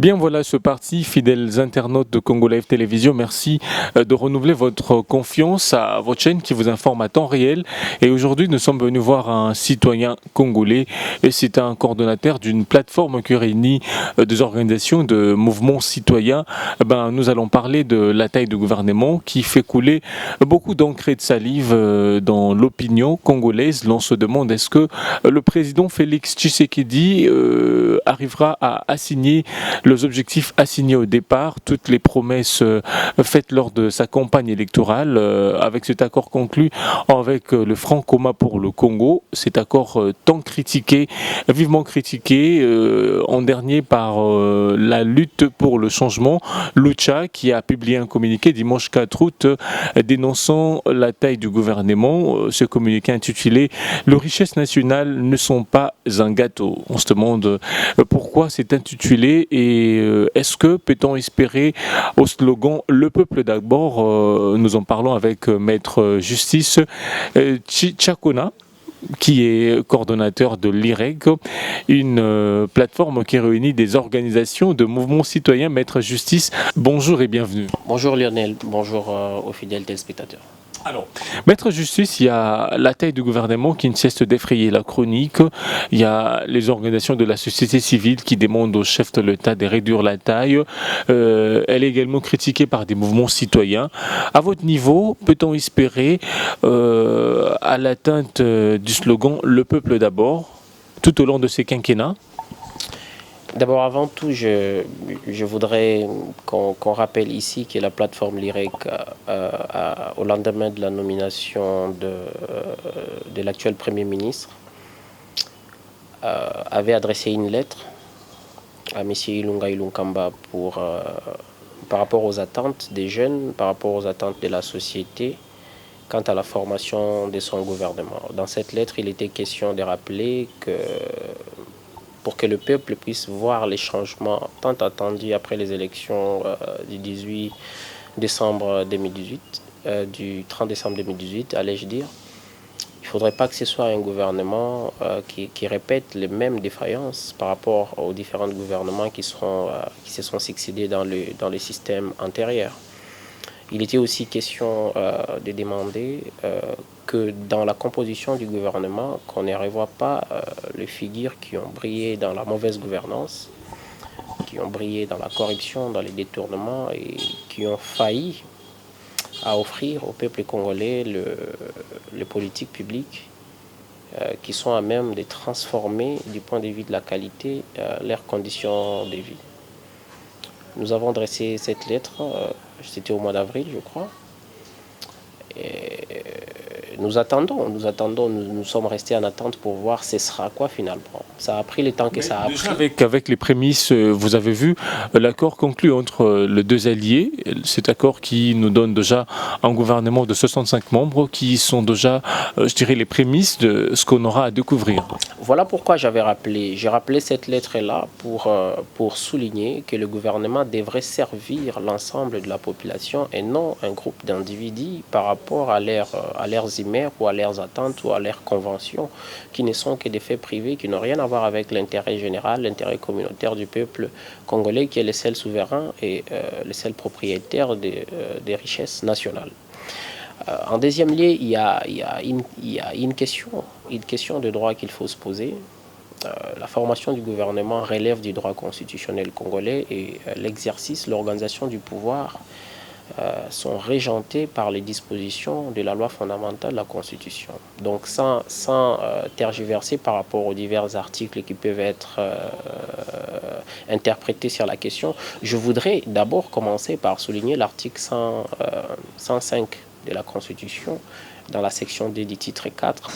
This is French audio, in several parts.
Bien voilà ce parti, fidèles internautes de Congo Live Télévision, merci de renouveler votre confiance à votre chaîne qui vous informe à temps réel. Et aujourd'hui nous sommes venus voir un citoyen congolais et c'est un coordonnateur d'une plateforme qui réunit des organisations de mouvements citoyens. Nous allons parler de la taille du gouvernement qui fait couler beaucoup d'encre et de salive dans l'opinion congolaise. L'on se demande est-ce que le président Félix Tshisekedi arrivera à assigner les objectifs assignés au départ, toutes les promesses faites lors de sa campagne électorale, avec cet accord conclu avec le Front commun pour le Congo, cet accord tant critiqué, vivement critiqué en dernier par la lutte pour le changement, Lucha, qui a publié un communiqué dimanche 4 août dénonçant la taille du gouvernement. Ce communiqué intitulé « Les richesses nationales ne sont pas un gâteau ». On se demande pourquoi c'est intitulé et est-ce que peut-on espérer au slogan « Le peuple d'abord ». Nous en parlons avec Maître Justice Tchakona, qui est coordonnateur de l'IREG, une plateforme qui réunit des organisations de mouvements citoyens. Maître Justice, bonjour et bienvenue. Bonjour Lionel, bonjour aux fidèles téléspectateurs. Alors, Maître Justice, il y a la taille du gouvernement qui ne cesse d'effrayer la chronique. Il y a les organisations de la société civile qui demandent au chef de l'État de réduire la taille. Elle est également critiquée par des mouvements citoyens. À votre niveau, peut-on espérer à l'atteinte du slogan « Le peuple d'abord » tout au long de ces quinquennats ? D'abord, avant tout, je voudrais qu'on rappelle ici que la plateforme LIREG, au lendemain de la nomination de l'actuel Premier ministre, avait adressé une lettre à M. Ilunga Ilunkamba par rapport aux attentes des jeunes, par rapport aux attentes de la société, quant à la formation de son gouvernement. Dans cette lettre, il était question de rappeler que pour que le peuple puisse voir les changements tant attendus après les élections du 18 décembre 2018, du 30 décembre 2018, allais-je dire, il ne faudrait pas que ce soit un gouvernement qui répète les mêmes défaillances par rapport aux différents gouvernements qui se sont succédés dans le système antérieur. Il était aussi question de demander que dans la composition du gouvernement, qu'on ne revoie pas les figures qui ont brillé dans la mauvaise gouvernance, qui ont brillé dans la corruption, dans les détournements et qui ont failli à offrir au peuple congolais les politiques publiques qui sont à même de transformer du point de vue de la qualité leurs conditions de vie. Nous avons dressé cette lettre, c'était au mois d'avril, je crois. Et nous attendons, nous sommes restés en attente pour voir ce sera quoi finalement. Ça a pris le temps que ça a pris. Avec les prémices, vous avez vu l'accord conclu entre les deux alliés, cet accord qui nous donne déjà un gouvernement de 65 membres qui sont déjà, je dirais, les prémices de ce qu'on aura à découvrir. Voilà pourquoi j'ai rappelé cette lettre-là pour souligner que le gouvernement devrait servir l'ensemble de la population et non un groupe d'individus par rapport à leurs imères ou à leurs attentes ou à leurs conventions qui ne sont que des faits privés, qui n'ont rien à voir avec l'intérêt général, l'intérêt communautaire du peuple congolais qui est le seul souverain et le seul propriétaire des richesses nationales. En deuxième lieu, il y a une question de droit qu'il faut se poser. La formation du gouvernement relève du droit constitutionnel congolais et l'exercice, l'organisation du pouvoir sont régentés par les dispositions de la loi fondamentale de la Constitution. Donc sans tergiverser par rapport aux divers articles qui peuvent être interprétés sur la question, je voudrais d'abord commencer par souligner l'article 105 de la Constitution, dans la section D du titre 4,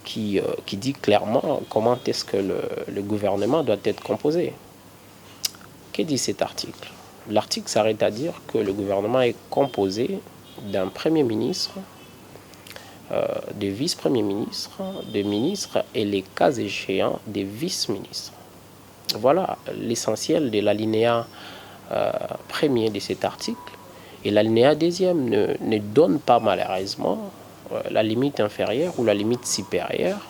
qui dit clairement comment est-ce que le gouvernement doit être composé. Que dit cet article ? L'article s'arrête à dire que le gouvernement est composé d'un Premier ministre, de vice-premiers ministres, de ministres et les cas échéants des vice-ministres. Voilà l'essentiel de l'alinéa premier de cet article. Et l'alinéa deuxième ne donne pas malheureusement la limite inférieure ou la limite supérieure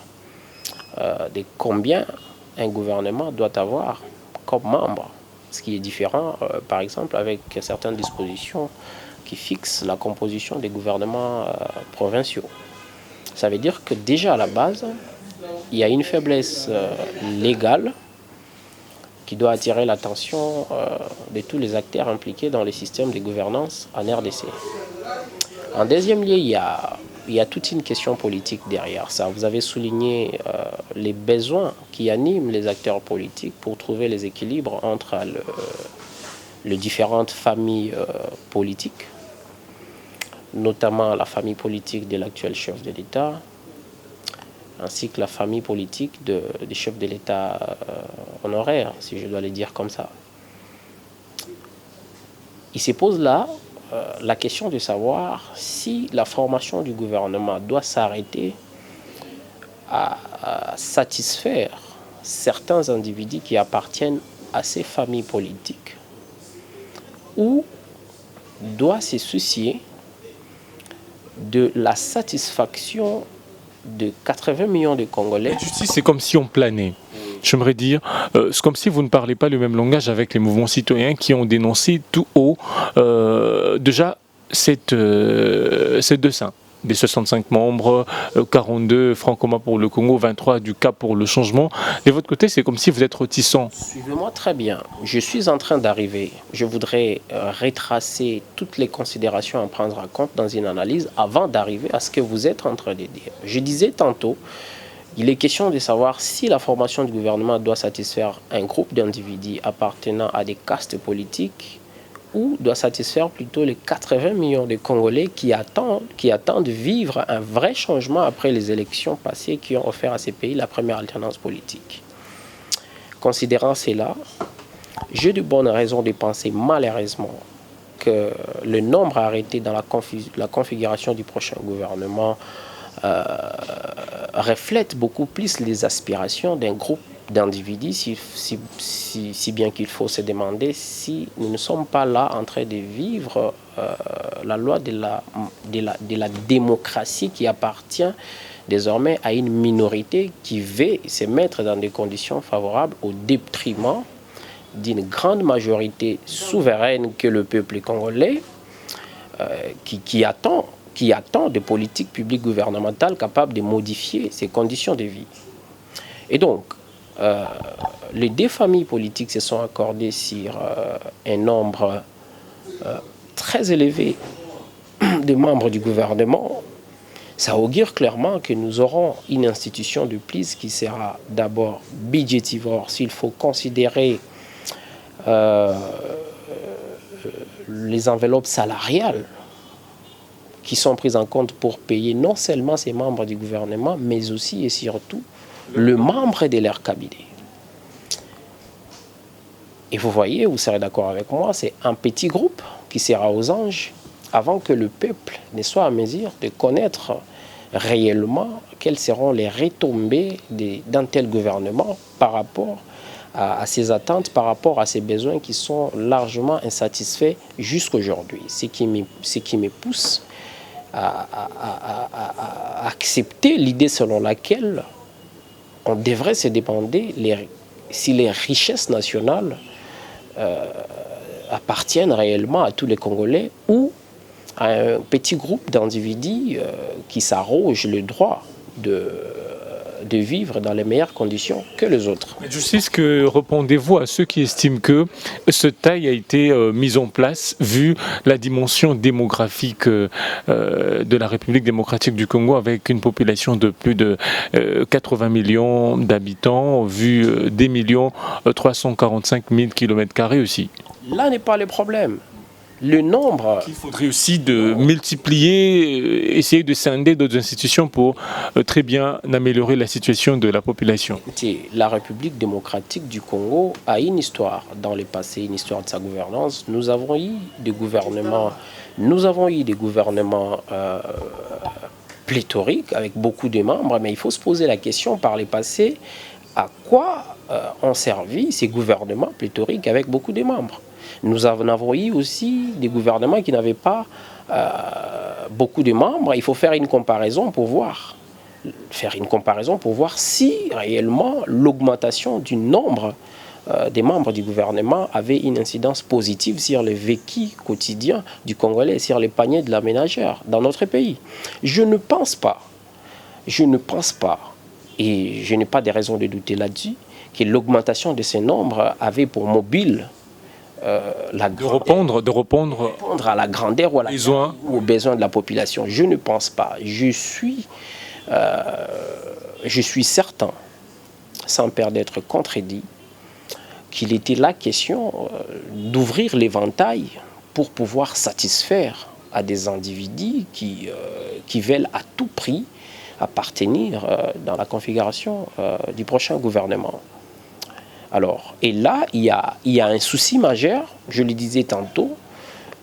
de combien un gouvernement doit avoir comme membre. ce qui est différent, par exemple, avec certaines dispositions qui fixent la composition des gouvernements provinciaux. Ça veut dire que déjà à la base, il y a une faiblesse légale qui doit attirer l'attention de tous les acteurs impliqués dans le système de gouvernance en RDC. En deuxième lieu, il y a toute une question politique derrière ça. Vous avez souligné les besoins qui animent les acteurs politiques pour trouver les équilibres entre les différentes familles politiques, notamment la famille politique de l'actuel chef de l'État, ainsi que la famille politique des chefs de l'État honoraires, si je dois le dire comme ça. Il se pose là la question de savoir si la formation du gouvernement doit s'arrêter à satisfaire certains individus qui appartiennent à ces familles politiques ou doit se soucier de la satisfaction de 80 millions de Congolais. C'est comme si on planait. J'aimerais dire, c'est comme si vous ne parlez pas le même langage avec les mouvements citoyens qui ont dénoncé tout haut déjà cette dessin des 65 membres, 42 francs communs pour le Congo, 23 du Cap pour le changement. De votre côté, c'est comme si vous êtes réticent. Suivez-moi très bien. Je suis en train d'arriver. Je voudrais retracer toutes les considérations à prendre en compte dans une analyse avant d'arriver à ce que vous êtes en train de dire. Je disais tantôt, il est question de savoir si la formation du gouvernement doit satisfaire un groupe d'individus appartenant à des castes politiques ou doit satisfaire plutôt les 80 millions de Congolais qui attendent de vivre un vrai changement après les élections passées qui ont offert à ces pays la première alternance politique. Considérant cela, j'ai de bonnes raisons de penser malheureusement que le nombre arrêté dans la configuration du prochain gouvernement reflète beaucoup plus les aspirations d'un groupe d'individus, si bien qu'il faut se demander si nous ne sommes pas là en train de vivre la loi de la démocratie qui appartient désormais à une minorité qui veut se mettre dans des conditions favorables au détriment d'une grande majorité souveraine que le peuple congolais qui attend des politiques publiques gouvernementales capables de modifier ses conditions de vie. Et donc, les deux familles politiques se sont accordées sur un nombre très élevé de membres du gouvernement. Ça augure clairement que nous aurons une institution de plus qui sera d'abord budgétivore, s'il faut considérer les enveloppes salariales qui sont prises en compte pour payer non seulement ces membres du gouvernement, mais aussi et surtout le membre de leur cabinet. Et vous voyez, vous serez d'accord avec moi, c'est un petit groupe qui sera aux anges avant que le peuple ne soit en mesure de connaître réellement quelles seront les retombées d'un tel gouvernement par rapport à ses attentes, par rapport à ses besoins qui sont largement insatisfaits jusqu'aujourd'hui. Ce qui me pousse à accepter l'idée selon laquelle on devrait se demander si les richesses nationales appartiennent réellement à tous les Congolais ou à un petit groupe d'individus qui s'arrogent le droit de vivre dans les meilleures conditions que les autres. Justice, que répondez-vous à ceux qui estiment que ce taille a été mis en place vu la dimension démographique de la République démocratique du Congo avec une population de plus de 80 millions d'habitants, vu des millions 345 000 km² aussi. Là n'est pas le problème. Le nombre... Il faudrait aussi de multiplier, essayer de scinder d'autres institutions pour très bien améliorer la situation de la population. Écoutez, la République démocratique du Congo a une histoire dans le passé, une histoire de sa gouvernance. Nous avons eu des gouvernements, pléthoriques avec beaucoup de membres, mais il faut se poser la question par le passé, à quoi ont servi ces gouvernements pléthoriques avec beaucoup de membres. Nous avons eu aussi des gouvernements qui n'avaient pas beaucoup de membres. Il faut faire une comparaison pour voir. Si réellement l'augmentation du nombre des membres du gouvernement avait une incidence positive sur le vécu quotidien du Congolais, sur les paniers de la ménagère dans notre pays. Je ne pense pas, et je n'ai pas de raison de douter là-dessus, que l'augmentation de ces nombres avait pour mobile de répondre à la grandeur ou aux besoins de la population. Je ne pense pas. Je suis certain, sans peur d'être contredit, qu'il était la question d'ouvrir l'éventail pour pouvoir satisfaire à des individus qui veulent à tout prix appartenir dans la configuration du prochain gouvernement. Alors, et là, il y a un souci majeur, je le disais tantôt,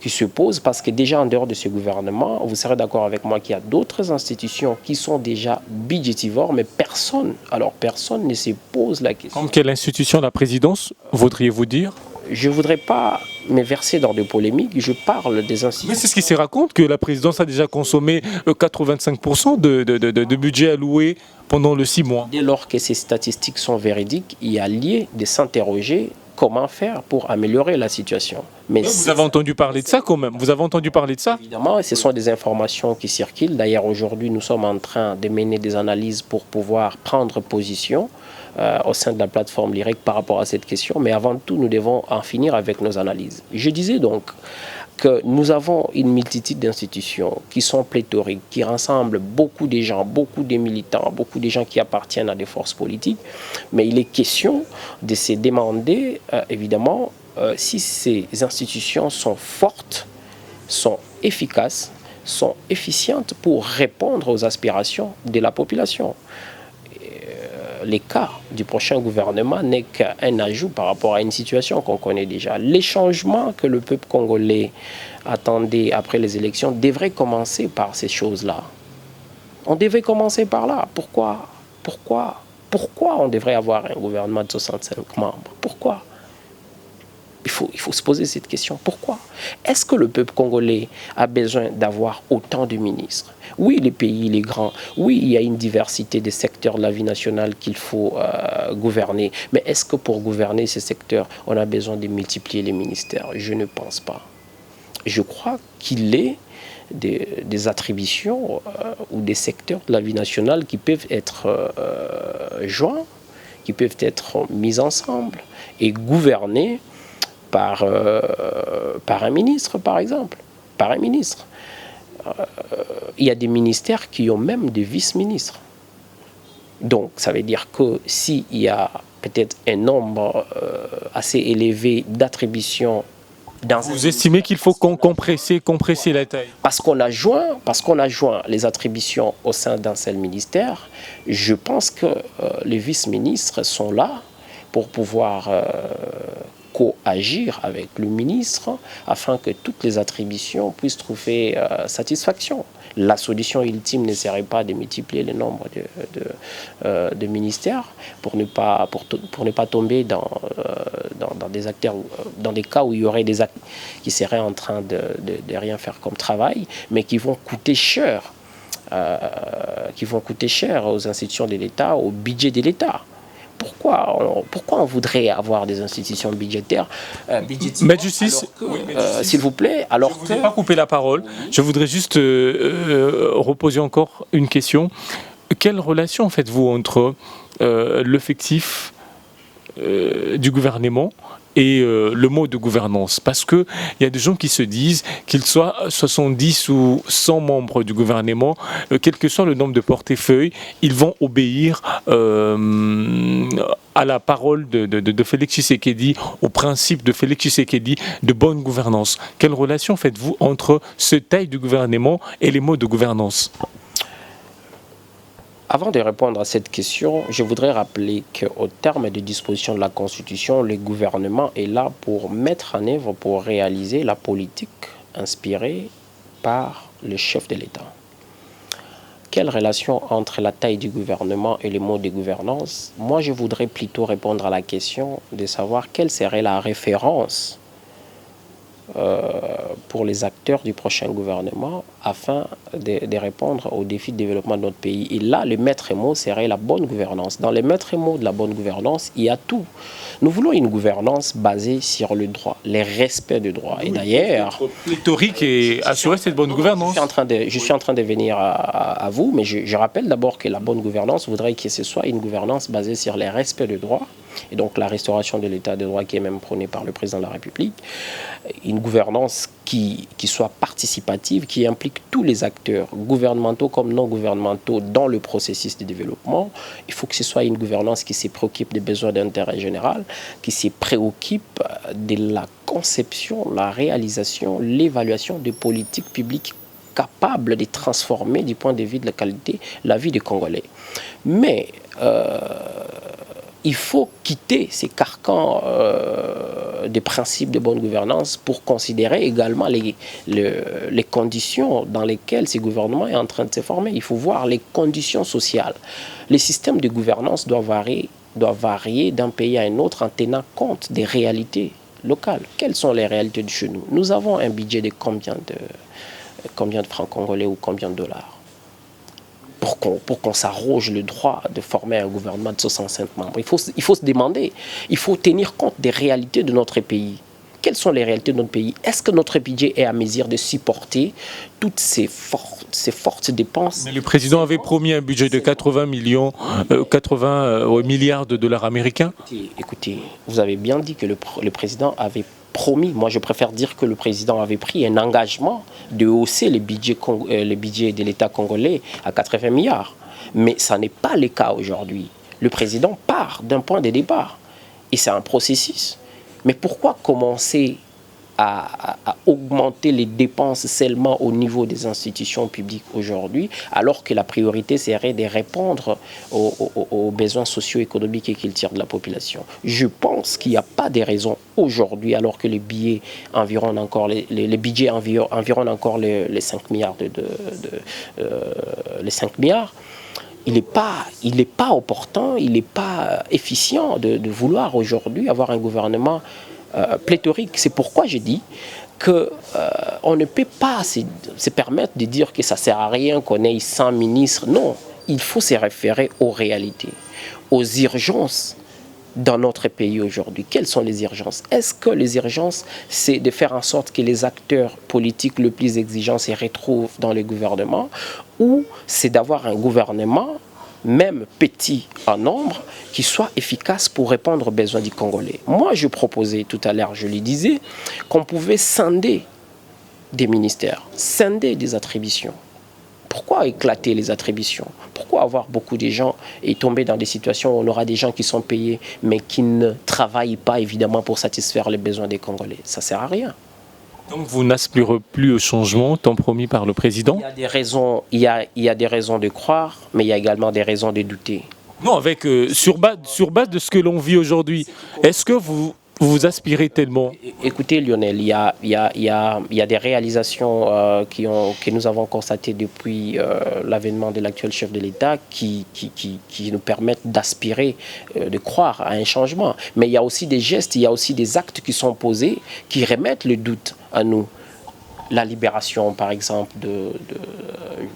qui se pose parce que déjà en dehors de ce gouvernement, vous serez d'accord avec moi qu'il y a d'autres institutions qui sont déjà budgétivores, mais personne ne se pose la question. Comme quelle institution, la présidence, voudriez-vous dire? Je ne voudrais pas me verser dans des polémiques, je parle des institutions. Mais c'est ce qui se raconte, que la présidence a déjà consommé 85% de budget alloué pendant le 6 mois. Dès lors que ces statistiques sont véridiques, il y a lieu de s'interroger comment faire pour améliorer la situation. Mais vous avez entendu parler de ça quand même? Vous avez entendu parler de ça? Évidemment, ce sont des informations qui circulent. D'ailleurs, aujourd'hui, nous sommes en train de mener des analyses pour pouvoir prendre position au sein de la plateforme Lyric par rapport à cette question. Mais avant tout, nous devons en finir avec nos analyses. Je disais donc que nous avons une multitude d'institutions qui sont pléthoriques, qui rassemblent beaucoup de gens, beaucoup de militants, beaucoup de gens qui appartiennent à des forces politiques. Mais il est question de se demander, évidemment, si ces institutions sont fortes, sont efficaces, sont efficientes pour répondre aux aspirations de la population. Les cas du prochain gouvernement n'est qu'un ajout par rapport à une situation qu'on connaît déjà. Les changements que le peuple congolais attendait après les élections devraient commencer par ces choses-là. On devait commencer par là. Pourquoi on devrait avoir un gouvernement de 65 membres? Pourquoi? Il faut se poser cette question. Pourquoi? Est-ce que le peuple congolais a besoin d'avoir autant de ministres? Oui, le pays il est grand. Oui, il y a une diversité des secteurs de la vie nationale qu'il faut gouverner. Mais est-ce que pour gouverner ces secteurs, on a besoin de multiplier les ministères? Je ne pense pas. Je crois qu'il est des attributions ou des secteurs de la vie nationale qui peuvent être joints, qui peuvent être mis ensemble et gouvernés par un ministre, par exemple. Par un ministre. Il y a des ministères qui ont même des vice-ministres. Donc, ça veut dire que s'il y a peut-être un nombre assez élevé d'attributions dans vous estimez qu'il faut compresser la taille? Parce qu'on a joint les attributions au sein d'un seul ministère, je pense que les vice-ministres sont là pour pouvoir co-agir avec le ministre afin que toutes les attributions puissent trouver satisfaction. La solution ultime ne serait pas de multiplier le nombre de ministères pour ne pas tomber dans des acteurs, dans des cas où il y aurait des actes qui seraient en train de rien faire comme travail, mais qui vont coûter cher aux institutions de l'État, au budget de l'État. Pourquoi on voudrait avoir des institutions budgétaires Maître Justice, s'il vous plaît, alors je ne voudrais pas couper la parole. Je voudrais juste reposer encore une question. Quelle relation faites-vous entre l'effectif du gouvernement et le mode de gouvernance? Parce qu'il y a des gens qui se disent qu'ils soient 70 ou 100 membres du gouvernement, quel que soit le nombre de portefeuilles, ils vont obéir à la parole de Félix Tshisekedi, au principe de Félix Tshisekedi de bonne gouvernance. Quelle relation faites-vous entre ce taille du gouvernement et les modes de gouvernance? Avant de répondre à cette question, je voudrais rappeler qu'au terme des dispositions de la Constitution, le gouvernement est là pour mettre en œuvre, pour réaliser la politique inspirée par le chef de l'État. Quelle relation entre la taille du gouvernement et les modes de gouvernance? Moi, je voudrais plutôt répondre à la question de savoir quelle serait la référence pour les acteurs du prochain gouvernement afin de répondre aux défis de développement de notre pays. Et là, le maître mot serait la bonne gouvernance. Dans les maîtres mots de la bonne gouvernance, il y a tout. Nous voulons une gouvernance basée sur le droit, les respects du droit. Et d'ailleurs, pléthorique et assurer cette bonne gouvernance. Je suis en train de venir à vous, mais je rappelle d'abord que la bonne gouvernance voudrait que ce soit une gouvernance basée sur les respects du droit, et donc la restauration de l'état de droit qui est même prônée par le président de la République, une gouvernance qui soit participative, qui implique tous les acteurs, gouvernementaux comme non gouvernementaux, dans le processus de développement. Il faut que ce soit une gouvernance qui se préoccupe des besoins d'intérêt général, qui se préoccupe de la conception, la réalisation, l'évaluation des politiques publiques capables de transformer du point de vue de la qualité la vie des Congolais. Mais il faut quitter ces carcans des principes de bonne gouvernance pour considérer également les conditions dans lesquelles ce gouvernement est en train de se former. Il faut voir les conditions sociales. Les systèmes de gouvernance doivent varier d'un pays à un autre en tenant compte des réalités locales. Quelles sont les réalités de chez nous? Nous avons un budget de combien de francs congolais ou combien de dollars pour qu'on s'arroge le droit de former un gouvernement de 65 membres. Il faut se demander, il faut tenir compte des réalités de notre pays. Quelles sont les réalités de notre pays? Est-ce que notre budget est à mesure de supporter toutes ces fortes dépenses? Mais le président avait promis un budget de 80 milliards de dollars américains. Écoutez, vous avez bien dit que le président avait promis, moi je préfère dire que le président avait pris un engagement de hausser le budget de l'État congolais à 80 milliards. Mais ça n'est pas le cas aujourd'hui. Le président part d'un point de départ et c'est un processus. Mais pourquoi commencer à augmenter les dépenses seulement au niveau des institutions publiques aujourd'hui, alors que la priorité serait de répondre aux besoins socio-économiques et culturels de la population? Je pense qu'il n'y a pas de raison aujourd'hui, alors que les billets environnent encore les budgets environnent encore les 5 milliards les 5 milliards. Il n'est pas opportun, il n'est pas efficient de vouloir aujourd'hui avoir un gouvernement pléthorique. C'est pourquoi je dis qu'on ne peut pas se permettre de dire que ça ne sert à rien qu'on ait 100 ministres. Non, il faut se référer aux réalités, aux urgences dans notre pays aujourd'hui. Quelles sont les urgences? Est-ce que les urgences, c'est de faire en sorte que les acteurs politiques les plus exigeants se retrouvent dans le gouvernement, ou c'est d'avoir un gouvernement, même petit en nombre, qui soit efficace pour répondre aux besoins du Congolais? Moi, je proposais tout à l'heure, je le disais, qu'on pouvait scinder des ministères, scinder des attributions. Pourquoi éclater les attributions? Pourquoi avoir beaucoup de gens et tomber dans des situations où on aura des gens qui sont payés mais qui ne travaillent pas évidemment pour satisfaire les besoins des Congolais? Ça ne sert à rien. Donc vous n'aspirez plus au changement tant promis par le président? Il y a des raisons, il y a des raisons de croire, mais il y a également des raisons de douter. Non, sur base de ce que l'on vit aujourd'hui, est-ce que vous aspirez tellement? Écoutez Lionel, il y a des réalisations que nous avons constatées depuis l'avènement de l'actuel chef de l'État qui nous permettent d'aspirer, de croire à un changement. Mais il y a aussi des gestes, il y a aussi des actes qui sont posés qui remettent le doute à nous. La libération, par exemple,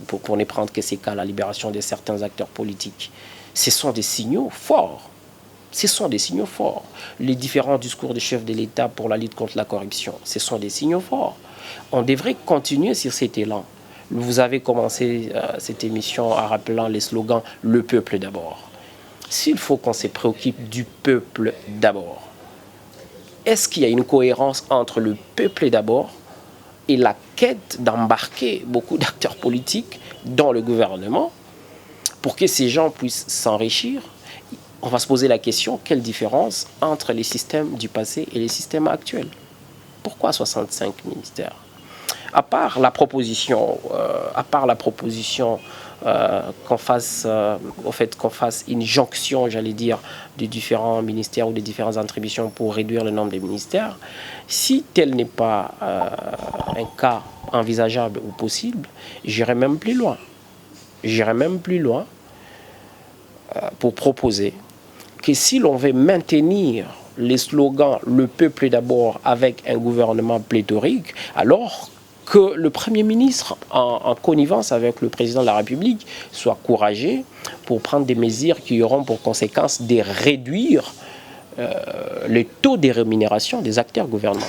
pour ne prendre que ces cas, la libération de certains acteurs politiques. Ce sont des signaux forts. Ce sont des signaux forts. Les différents discours des chefs de l'État pour la lutte contre la corruption, ce sont des signaux forts. On devrait continuer sur cet élan. Vous avez commencé cette émission en rappelant les slogans « Le peuple d'abord ». S'il faut qu'on se préoccupe du peuple d'abord, est-ce qu'il y a une cohérence entre le peuple d'abord et la quête d'embarquer beaucoup d'acteurs politiques dans le gouvernement pour que ces gens puissent s'enrichir? On va se poser la question, quelle différence entre les systèmes du passé et les systèmes actuels? Pourquoi 65 ministères? À part la proposition qu'on fasse une jonction, j'allais dire, de différents ministères ou de différentes attributions pour réduire le nombre de ministères, si tel n'est pas un cas envisageable ou possible, j'irai même plus loin. J'irai même plus loin pour proposer que si l'on veut maintenir les slogans « le peuple d'abord » avec un gouvernement pléthorique, alors que le Premier ministre, en connivence avec le Président de la République, soit courageux pour prendre des mesures qui auront pour conséquence de réduire le taux de rémunération des acteurs gouvernementaux.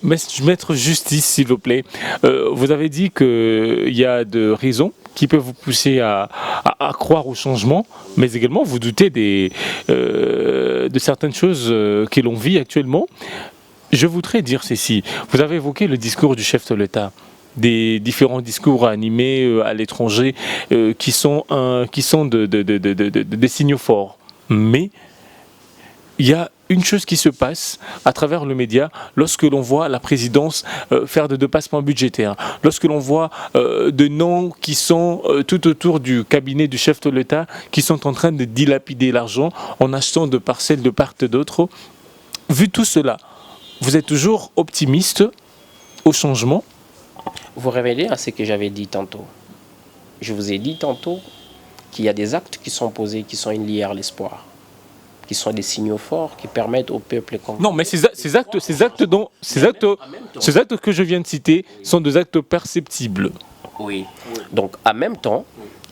Maître Justice, s'il vous plaît, vous avez dit qu'il y a de raisons qui peuvent vous pousser à croire au changement, mais également vous doutez de certaines choses que l'on vit actuellement. Je voudrais dire ceci. Vous avez évoqué le discours du chef de l'État, des différents discours animés à l'étranger qui sont des signaux forts. Mais il y a une chose qui se passe à travers le média lorsque l'on voit la présidence faire de dépassements budgétaires, lorsque l'on voit de noms qui sont tout autour du cabinet du chef de l'État qui sont en train de dilapider l'argent en achetant de parcelles de part et d'autre. Vu tout cela, vous êtes toujours optimiste au changement? Vous révélez à ce que j'avais dit tantôt. Je vous ai dit tantôt qu'il y a des actes qui sont posés, qui sont une lueur à l'espoir, qui sont des signaux forts qui permettent au peuple... Non, mais ces actes que je viens de citer sont des actes perceptibles. Oui. Donc, en même temps,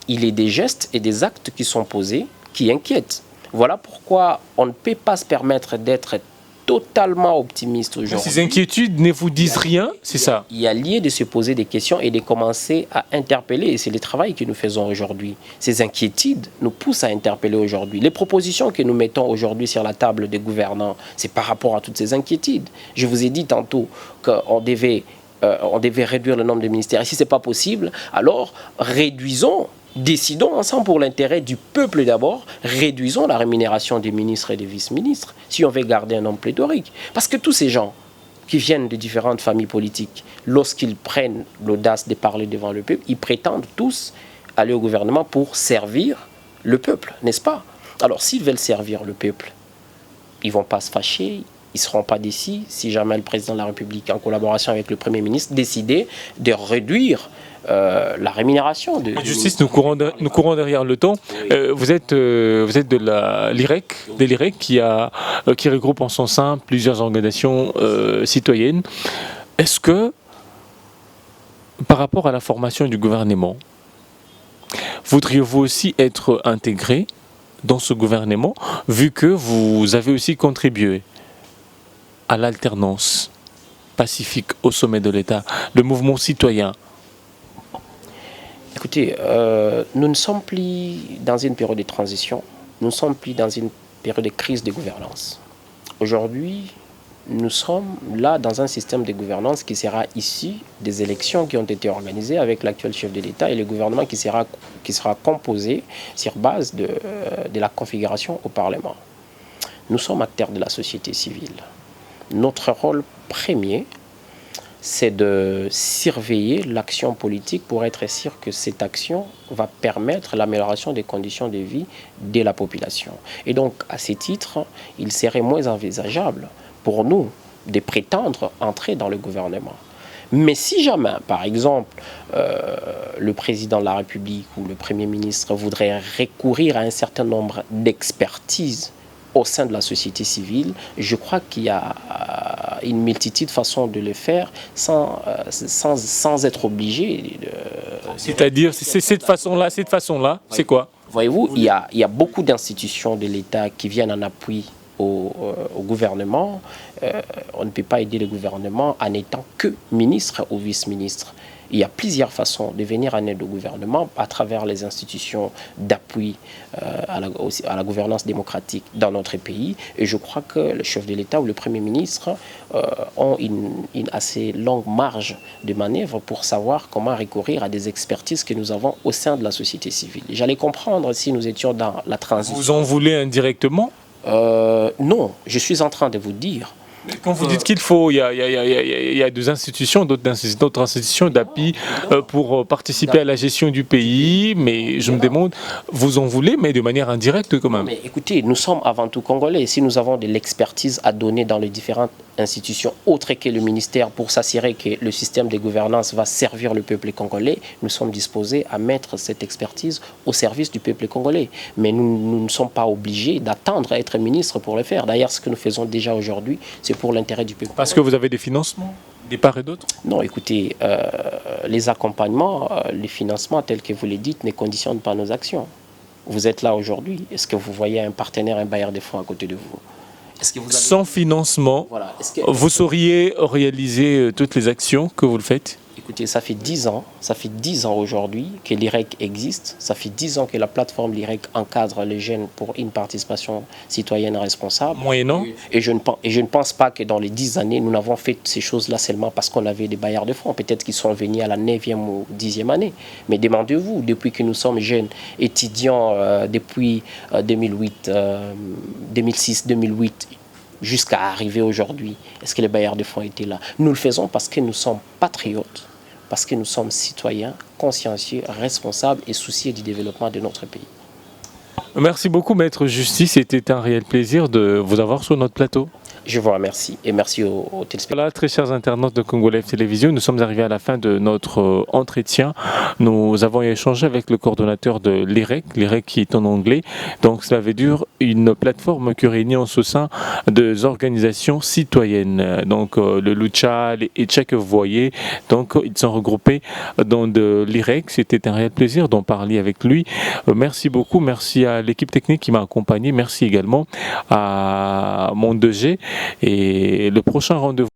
il y a des gestes et des actes qui sont posés qui inquiètent. Voilà pourquoi on ne peut pas se permettre d'être totalement optimiste aujourd'hui. Ces inquiétudes ne vous disent rien, c'est ça? Il y a lieu de se poser des questions et de commencer à interpeller. Et c'est le travail que nous faisons aujourd'hui. Ces inquiétudes nous poussent à interpeller aujourd'hui. Les propositions que nous mettons aujourd'hui sur la table des gouvernants, c'est par rapport à toutes ces inquiétudes. Je vous ai dit tantôt qu'on devait réduire le nombre de ministères. Et si ce n'est pas possible, alors réduisons. Décidons ensemble pour l'intérêt du peuple d'abord, réduisons la rémunération des ministres et des vice-ministres si on veut garder un homme pléthorique. Parce que tous ces gens qui viennent de différentes familles politiques, lorsqu'ils prennent l'audace de parler devant le peuple, ils prétendent tous aller au gouvernement pour servir le peuple, n'est-ce pas? Alors s'ils veulent servir le peuple, ils ne vont pas se fâcher, ils ne seront pas déçus si jamais le président de la République, en collaboration avec le Premier ministre, décidait de réduire la rémunération. Justice, nous courons derrière le temps. Vous êtes de l'IREC qui regroupe en son sein plusieurs organisations citoyennes. Est-ce que, par rapport à la formation du gouvernement, voudriez-vous aussi être intégré dans ce gouvernement, vu que vous avez aussi contribué à l'alternance pacifique au sommet de l'État, le mouvement citoyen? Écoutez, nous ne sommes plus dans une période de transition, nous ne sommes plus dans une période de crise de gouvernance. Aujourd'hui, nous sommes là dans un système de gouvernance qui sera issu des élections qui ont été organisées avec l'actuel chef de l'État et le gouvernement qui sera composé sur base de la configuration au Parlement. Nous sommes acteurs de la société civile. Notre rôle premier, c'est de surveiller l'action politique pour être sûr que cette action va permettre l'amélioration des conditions de vie de la population. Et donc, à ce titre, il serait moins envisageable pour nous de prétendre entrer dans le gouvernement. Mais si jamais, par exemple, le président de la République ou le Premier ministre voudrait recourir à un certain nombre d'expertises au sein de la société civile, je crois qu'il y a une multitude de façons de le faire sans être obligé. C'est-à-dire, cette façon-là, c'est quoi? Voyez-vous, il y a beaucoup d'institutions de l'État qui viennent en appui au gouvernement. On ne peut pas aider le gouvernement en étant que ministre ou vice-ministre. Il y a plusieurs façons de venir en aide au gouvernement à travers les institutions d'appui à la gouvernance démocratique dans notre pays. Et je crois que le chef de l'État ou le Premier ministre ont une assez longue marge de manœuvre pour savoir comment recourir à des expertises que nous avons au sein de la société civile. J'allais comprendre si nous étions dans la transition. Vous en voulez indirectement? Non, je suis en train de vous dire Quand vous dites qu'il faut, il y a des institutions, d'autres institutions d'appui pour participer à la gestion du pays, mais je me demande, vous en voulez, mais de manière indirecte quand même. Mais écoutez, nous sommes avant tout congolais. Si nous avons de l'expertise à donner dans les différentes institutions autres que le ministère pour s'assurer que le système de gouvernance va servir le peuple congolais, nous sommes disposés à mettre cette expertise au service du peuple congolais. Mais nous ne sommes pas obligés d'attendre à être ministre pour le faire. D'ailleurs, ce que nous faisons déjà aujourd'hui, c'est pour l'intérêt du peuple. Parce que vous avez des financements, des part et d'autres? Non, écoutez, les accompagnements, les financements tels que vous les dites ne conditionnent pas nos actions. Vous êtes là aujourd'hui, est-ce que vous voyez un partenaire, un bailleur de fonds à côté de vous? Est-ce que vous avez... Sans financement, Voilà. vous sauriez réaliser toutes les actions que vous le faites? Écoutez, ça fait 10 ans aujourd'hui que l'IREC existe, ça fait 10 ans que la plateforme l'IREC encadre les jeunes pour une participation citoyenne responsable. Moyennant? Et je ne pense pas que dans les 10 années, nous n'avons fait ces choses-là seulement parce qu'on avait des bailleurs de fonds. Peut-être qu'ils sont venus à la 9e ou 10e année. Mais demandez-vous, depuis que nous sommes jeunes, étudiants depuis 2008, 2006, 2008, jusqu'à arriver aujourd'hui, est-ce que les bailleurs de fonds étaient là? Nous le faisons parce que nous sommes patriotes, parce que nous sommes citoyens, consciencieux, responsables et soucieux du développement de notre pays. Merci beaucoup, Maître Justice. C'était un réel plaisir de vous avoir sur notre plateau. Je vous remercie et merci aux téléspectateurs. Voilà, très chers internautes de Congo Live Télévision, nous sommes arrivés à la fin de notre entretien. Nous avons échangé avec le coordonnateur de l'IREC qui est en anglais. Donc cela veut dire une plateforme qui réunit en ce sein des organisations citoyennes. Donc le Lucha, les Etcha que vous voyez, donc ils sont regroupés dans l'IREC. C'était un réel plaisir d'en parler avec lui. Merci beaucoup, merci à l'équipe technique qui m'a accompagné. Merci également à mon 2G. Et le prochain rendez-vous